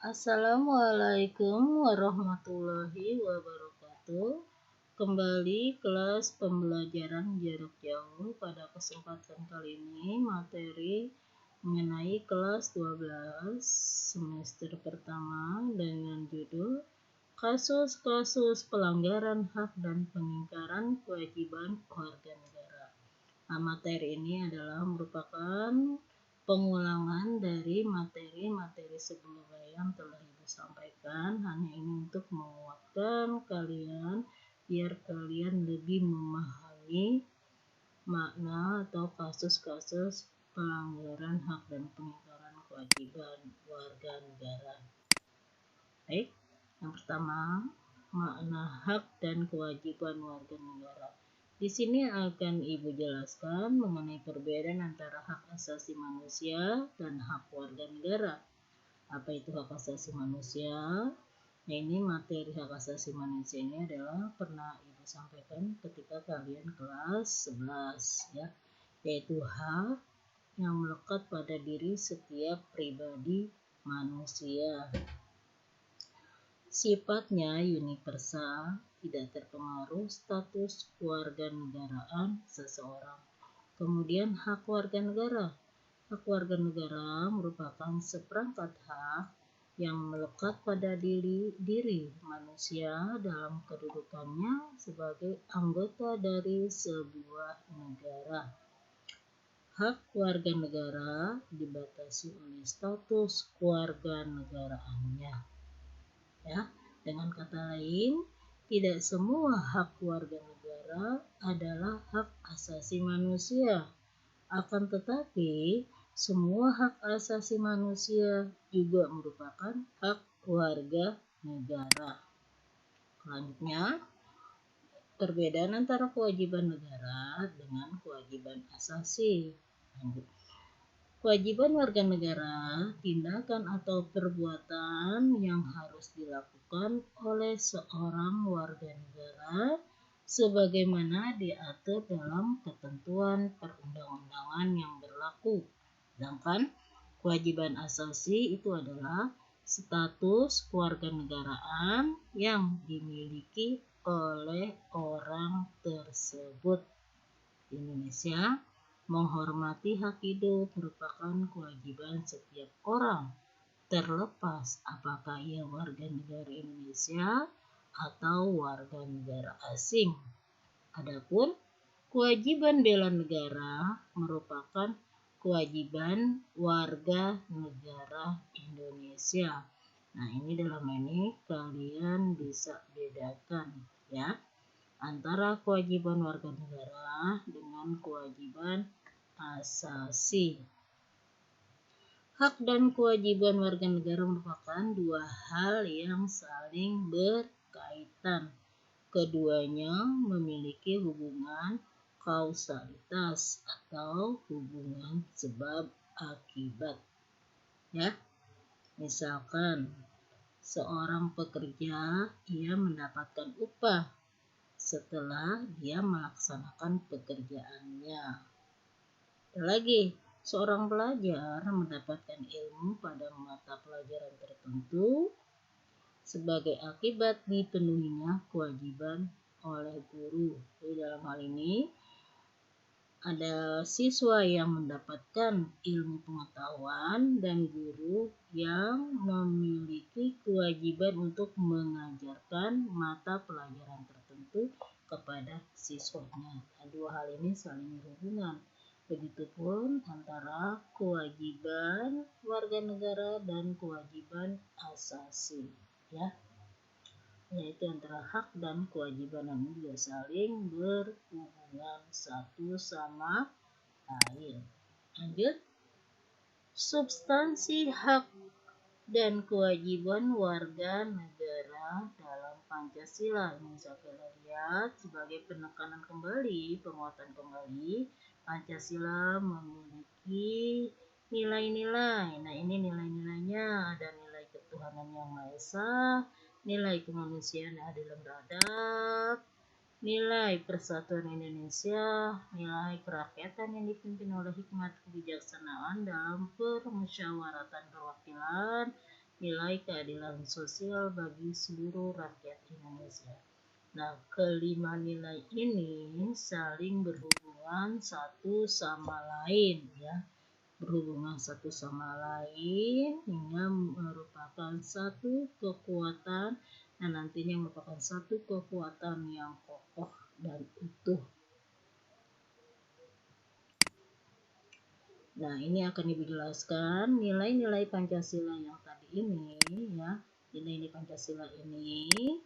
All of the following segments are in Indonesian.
Assalamualaikum warahmatullahi wabarakatuh. Kembali kelas pembelajaran jarak jauh. Pada kesempatan kali ini materi mengenai kelas 12 semester pertama dengan judul Kasus-kasus pelanggaran hak dan pengingkaran kewajiban warga negara. Nah, materi ini adalah merupakan pengulangan dari materi-materi sebelumnya yang telah Ibu sampaikan, hanya ini untuk menguatkan kalian biar kalian lebih memahami makna atau kasus-kasus pelanggaran hak dan pengingkaran kewajiban warga negara. Baik, yang pertama, makna hak dan kewajiban warga negara. Di sini akan Ibu jelaskan mengenai perbedaan antara hak asasi manusia dan hak warga negara. Apa itu hak asasi manusia? Nah, ini materi hak asasi manusia ini adalah pernah Ibu sampaikan ketika kalian kelas 11 ya, yaitu hak yang melekat pada diri setiap pribadi manusia. Sifatnya universal, tidak terpengaruh status kewarganegaraan seseorang. Kemudian hak warga negara. Hak warga negara merupakan seperangkat hak yang melekat pada diri manusia dalam kedudukannya sebagai anggota dari sebuah negara. Hak warga negara dibatasi oleh status kewarganegaraannya. Ya, dengan kata lain, tidak semua hak warga negara adalah hak asasi manusia. Akan tetapi, semua hak asasi manusia juga merupakan hak warga negara. Selanjutnya, perbedaan antara kewajiban negara dengan kewajiban asasi. Lanjut. Kewajiban warga negara, tindakan atau perbuatan yang harus dilakukan oleh seorang warga negara sebagaimana diatur dalam ketentuan perundang-undangan yang berlaku. Sedangkan kewajiban asasi itu adalah status kewarganegaraan yang dimiliki oleh orang tersebut. Di Indonesia, menghormati hak hidup merupakan kewajiban setiap orang, terlepas apakah ia warga negara Indonesia atau warga negara asing. Adapun kewajiban bela negara merupakan kewajiban warga negara Indonesia. Nah, ini dalam ini kalian bisa bedakan ya, antara kewajiban warga negara dengan kewajiban asasi. Hak dan kewajiban warga negara merupakan dua hal yang saling berkaitan. Keduanya memiliki hubungan kausalitas atau hubungan sebab akibat. Ya, misalkan seorang pekerja ia mendapatkan upah setelah dia melaksanakan pekerjaannya. Lagi, seorang pelajar mendapatkan ilmu pada mata pelajaran tertentu sebagai akibat dipenuhinya kewajiban oleh guru. Jadi dalam hal ini ada siswa yang mendapatkan ilmu pengetahuan dan guru yang memiliki kewajiban untuk mengajarkan mata pelajaran tertentu kepada siswanya. Dua hal ini saling berhubungan. Begitupun antara kewajiban warga negara dan kewajiban asasi, ya, yaitu antara hak dan kewajiban ini juga saling berhubungan satu sama lain. Lanjut, substansi hak dan kewajiban warga negara dalam Pancasila. Ini bisa kita lihat sebagai penekanan kembali, penguatan kembali. Pancasila memiliki nilai-nilai. Nah, ini nilai-nilainya, ada nilai ketuhanan yang Maha Esa, nilai kemanusiaan yang adil dan beradab, nilai persatuan Indonesia, nilai kerakyatan yang dipimpin oleh hikmat kebijaksanaan dalam permusyawaratan perwakilan, nilai keadilan sosial bagi seluruh rakyat Indonesia. Nah, kelima nilai ini saling berhubungan satu sama lain, ya, berhubungan satu sama lain hingga merupakan satu kekuatan dan nantinya merupakan satu kekuatan yang kokoh dan utuh. Nah, ini akan Ibu jelaskan nilai-nilai Pancasila yang tadi ini, ya. Nilai-nilai Pancasila ini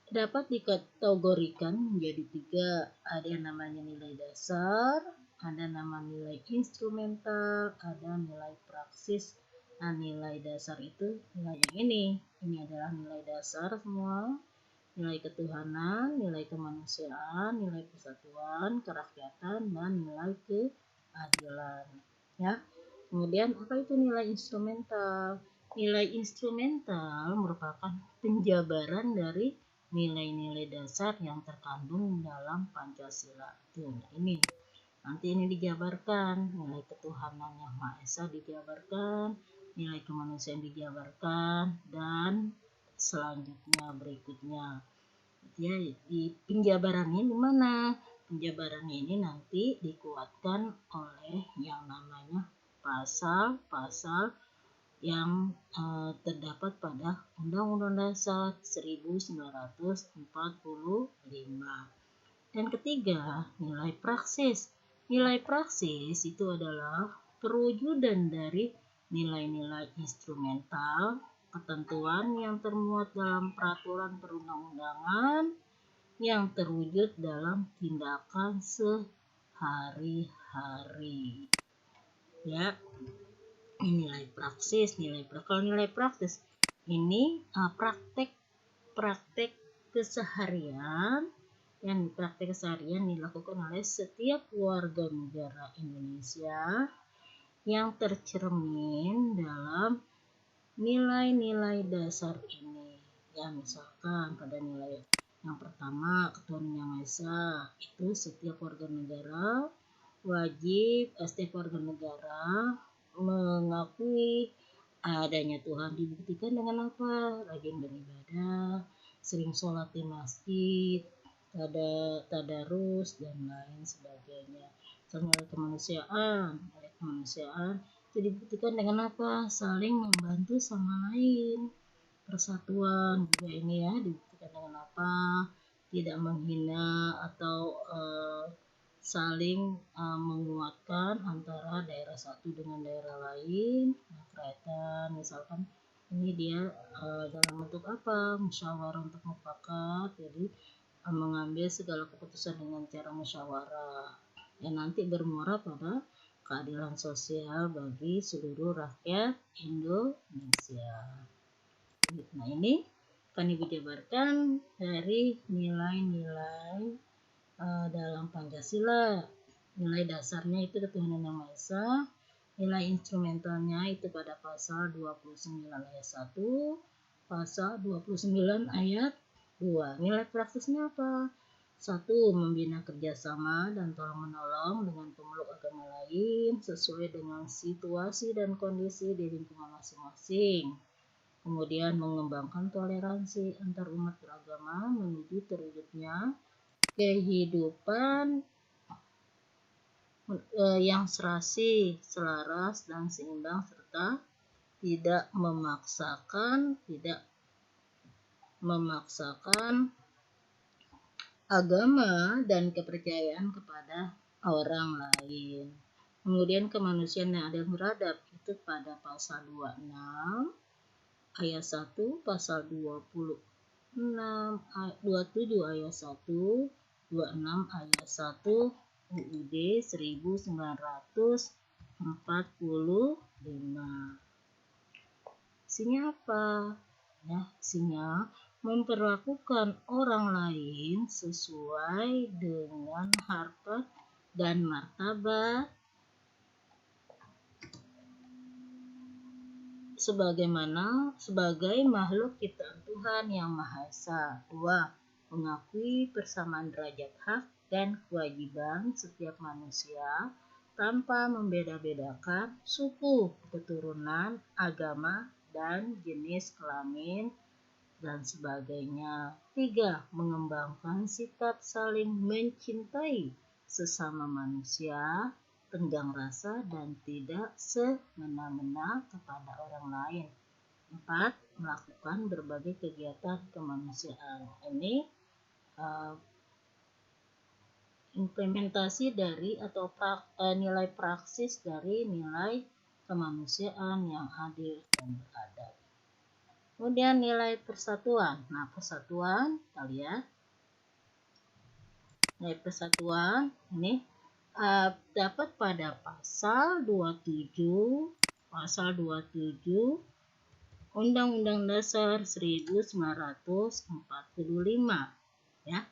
dapat dikategorikan menjadi 3. Ada yang namanya nilai dasar, ada nama nilai instrumental, ada nilai praksis. Nah, nilai dasar itu nilai yang ini. Ini adalah nilai dasar semua. Nilai ketuhanan, nilai kemanusiaan, nilai persatuan, kerakyatan, dan nilai keadilan. Ya. Kemudian apa itu nilai instrumental? Nilai instrumental merupakan penjabaran dari nilai-nilai dasar yang terkandung dalam Pancasila. Ini nanti ini dijabarkan, nilai ketuhanan yang Maha Esa dijabarkan, nilai kemanusiaan dijabarkan, dan selanjutnya berikutnya. Ya, di penjabarannya di mana? Penjabarannya ini nanti dikuatkan oleh yang namanya pasal-pasal yang terdapat pada Undang-Undang Dasar 1945. Dan ketiga, nilai praksis. Nilai praksis itu adalah perwujudan dari nilai-nilai instrumental, ketentuan yang termuat dalam peraturan perundang-undangan yang terwujud dalam tindakan sehari-hari. Ya, nilai praksis, kalau nilai praktis ini praktek keseharian yang praktek keseharian dilakukan oleh setiap warga negara Indonesia yang tercermin dalam nilai-nilai dasar ini. Ya, misalkan pada nilai yang pertama, ketuhanan yang Maha Esa, itu setiap warga negara wajib, setiap warga negara mengakui adanya Tuhan. Dibuktikan dengan apa? Rajin beribadah, sering sholat di masjid, tadarus, dan lain sebagainya. Nilai kemanusiaan itu dibuktikan dengan apa? Saling membantu sama lain. Persatuan juga ini ya dibuktikan dengan apa? Tidak menghina atau saling menguatkan antara daerah satu dengan daerah lain. Kerakyatan misalkan ini dia dalam bentuk apa? Musyawarah untuk mufakat. Jadi mengambil segala keputusan dengan cara musyawarah yang nanti bermuara pada keadilan sosial bagi seluruh rakyat Indonesia. Nah, ini akan Ibu jabarkan dari nilai-nilai dalam Pancasila. Nilai dasarnya itu ketuhanan yang Maha Esa, nilai instrumentalnya itu pada pasal 29 ayat 1, pasal 29 ayat 2. Nilai praksisnya apa? 1. Membina kerjasama dan tolong-menolong dengan pemeluk agama lain sesuai dengan situasi dan kondisi di lingkungan masing-masing. Kemudian mengembangkan toleransi antar umat beragama menuju terwujudnya kehidupan yang serasi, selaras, dan seimbang serta tidak memaksakan agama dan kepercayaan kepada orang lain. Kemudian kemanusiaan yang adil beradab itu pada pasal 26 ayat 1, pasal 27 ayat 1, 26 ayat 1 UUD 1945. Isinya apa? Ya, isinya memperlakukan orang lain sesuai dengan harkat dan martabat sebagai makhluk ciptaan Tuhan yang Maha Esa. 2. Mengakui persamaan derajat hak dan kewajiban setiap manusia tanpa membeda-bedakan suku, keturunan, agama, dan jenis kelamin, dan sebagainya. 3. Mengembangkan sikap saling mencintai sesama manusia, tenggang rasa, dan tidak semena-mena kepada orang lain. 4. Melakukan berbagai kegiatan kemanusiaan. Ini implementasi dari atau nilai praksis dari nilai kemanusiaan yang adil dan beradab. Kemudian nilai persatuan. Nah, persatuan, kita lihat. Nilai persatuan ini dapat pada pasal 27 Undang-Undang Dasar 1945, ya.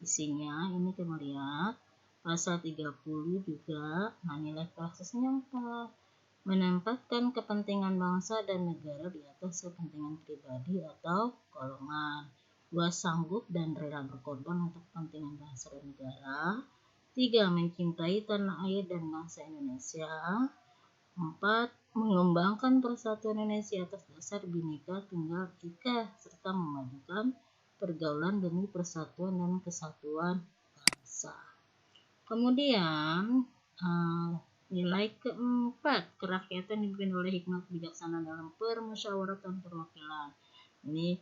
Isinya ini kita lihat pasal 30 juga. Nah, nilai praksisnya apa? Menempatkan kepentingan bangsa dan negara di atas kepentingan pribadi atau golongan. 2. Sanggup dan rela berkorban untuk kepentingan bangsa dan negara. 3. Mencintai tanah air dan bangsa Indonesia. 4. Mengembangkan persatuan Indonesia atas dasar Bhinneka Tunggal Ika serta memajukan pergaulan demi persatuan dan kesatuan bangsa. Kemudian nilai keempat, kerakyatan dipimpin oleh hikmat bijaksana dalam permusyawaratan perwakilan. Ini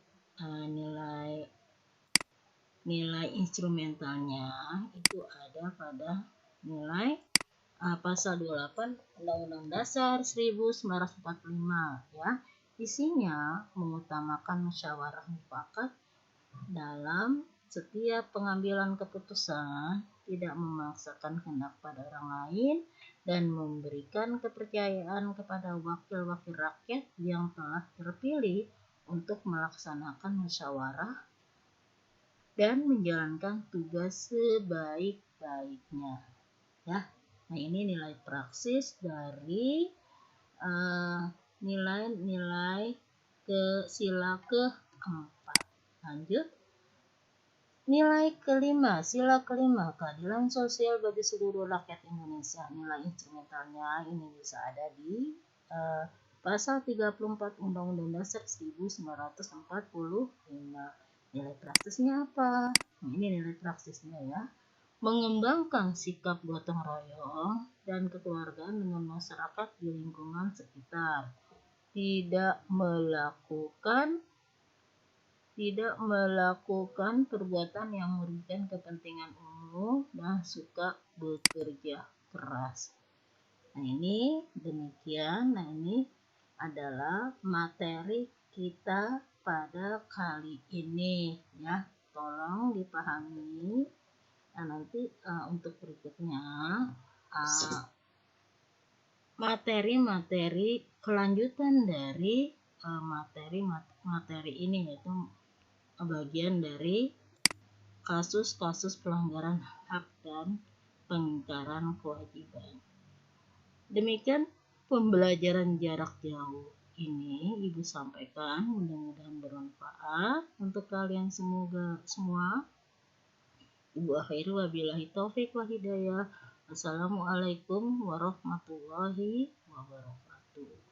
nilai instrumentalnya itu ada pada nilai pasal 28 Undang-Undang Dasar 1945, ya. Isinya mengutamakan musyawarah mufakat dalam setiap pengambilan keputusan, tidak memaksakan kehendak pada orang lain, dan memberikan kepercayaan kepada wakil-wakil rakyat yang telah terpilih untuk melaksanakan musyawarah dan menjalankan tugas sebaik-baiknya, ya. Nah, ini nilai praksis dari nilai-nilai sila keempat. Lanjut. Nilai kelima, sila kelima, keadilan sosial bagi seluruh rakyat Indonesia. Nilai instrumentalnya ini bisa ada di pasal 34 Undang-Undang Dasar 1945. Nilai praksisnya apa? Nah, ini nilai praksisnya, ya. Mengembangkan sikap gotong royong dan kekeluargaan dengan masyarakat di lingkungan sekitar. Tidak melakukan perbuatan yang merugikan kepentingan umum dan suka bekerja keras. Nah, ini demikian. Nah, ini adalah materi kita pada kali ini, ya. Tolong dipahami. Nah, nanti untuk berikutnya materi-materi kelanjutan dari materi ini, yaitu bagian dari kasus-kasus pelanggaran hak dan pengingkaran kewajiban. Demikian pembelajaran jarak jauh ini Ibu sampaikan, mudah-mudahan bermanfaat untuk kalian semua. Ibu akhiri wabillahi taufik wa hidayah. Assalamualaikum warahmatullahi wabarakatuh.